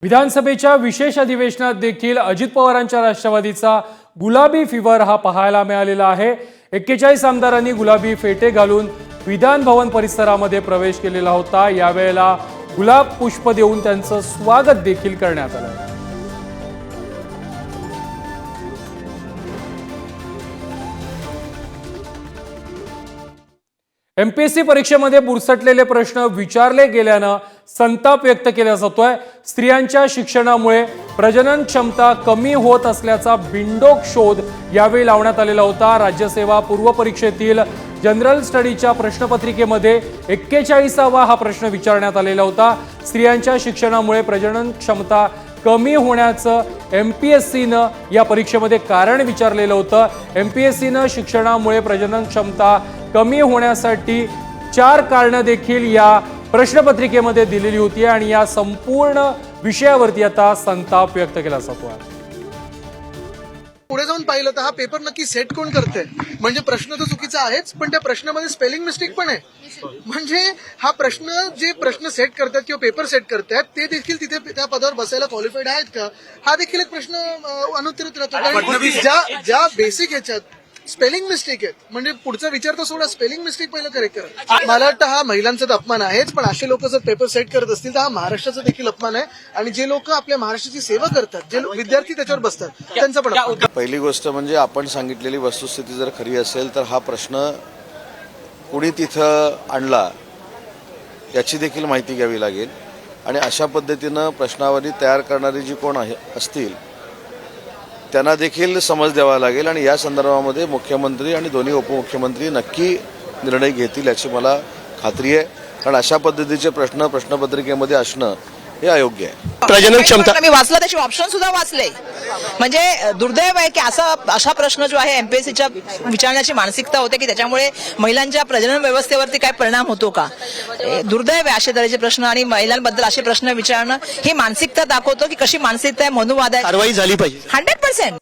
विधानसभेच्या विशेष अधिवेशनात देखील अजित पवारांच्या राष्ट्रवादीचा गुलाबी फिवर हा पाहायला मिळालेला आहे। 41 आमदारांनी गुलाबी फेटे घालून विधान भवन परिसरामध्ये प्रवेश केलेला होता। यावेळेला गुलाब पुष्प देऊन त्यांचं स्वागत देखील करण्यात आलं। एमपीएससी परीक्षेमध्ये बुरसटलेले प्रश्न विचारले गेल्यानं संताप व्यक्त केला जातोय। स्त्रियांच्या शिक्षणामुळे प्रजनन क्षमता कमी होत असल्याचा बिनडोक शोध यावेळी लावण्यात आलेला होता। राज्यसेवा पूर्व परीक्षेतील जनरल स्टडीच्या प्रश्नपत्रिकेमध्ये 41वा हा प्रश्न विचारण्यात आलेला होता। स्त्रियांच्या शिक्षणामुळे प्रजनन क्षमता कमी होण्याचं एमपीएससीनं या परीक्षेमध्ये कारण विचारलेलं होतं। एमपीएससीनं शिक्षणामुळे प्रजनन क्षमता कमी होण्यासाठी 4 कारणं देखील या प्रश्नपत्रिकेमध्ये दिलेली होती आणि या संपूर्ण विषयावरती आता संताप व्यक्त केला जातोय। पुढे जाऊन पाहिलं तर हा पेपर नक्की सेट कोण करते? म्हणजे प्रश्न तर चुकीचा आहेच, पण त्या प्रश्नामध्ये स्पेलिंग मिस्टेक पण आहे। म्हणजे हा प्रश्न जे प्रश्न सेट करतात किंवा पेपर सेट करतात ते देखील तिथे त्या पदावर बसायला क्वालिफाईड आहेत का, हा देखील एक प्रश्न अनुत्तरित राहतो। कारण ज्या बेसिक ह्याच्यात स्पेलिंग मिस्टेक आहेत, म्हणजे पुढचा विचार तर सोडा, स्पेलिंग मिस्टेक पहिलं करेक्ट करा। मला वाटतं हा महिलांचा तर अपमान आहेच, पण असे लोक जर पेपर सेट करत असतील तर हा महाराष्ट्राचा देखील अपमान आहे। आणि जे लोक आपल्या महाराष्ट्राची सेवा करतात, जे विद्यार्थी त्याच्यावर बसतात, त्यांचा पण अपमान। पहिली गोष्ट म्हणजे आपण सांगितलेली वस्तुस्थिती जर खरी असेल तर हा प्रश्न कुणी तिथं आणला याची देखील माहिती घ्यावी लागेल आणि अशा पद्धतीनं प्रश्नावली तयार करणारी जी कोण असतील त्यांना देखील समज द्यावा लागेल आणि या संदर्भामध्ये मुख्यमंत्री आणि दोन्ही उपमुख्यमंत्री नक्की निर्णय घेतील याची मला खात्री आहे। कारण अशा पद्धतीचे प्रश्न प्रश्नपत्रिकेमध्ये असणं हे अयोग्य आहे। प्रजनन क्षमता मी वाचला, त्याचे ऑप्शन सुद्धा वाचले। म्हणजे दुर्दैव आहे की असा प्रश्न जो आहे एमपीएससीच्या विचारण्याची मानसिकता होते की त्याच्यामुळे महिलांच्या प्रजनन व्यवस्थेवरती काय परिणाम होतो का। दुर्दैव आहे अशा तऱ्हेचे प्रश्न आणि महिलांबद्दल असे प्रश्न विचारणं ही मानसिकता दाखवतो की कशी मानसिकता आहे, मनुवाद आहे। कारवाई झाली पाहिजे 100%।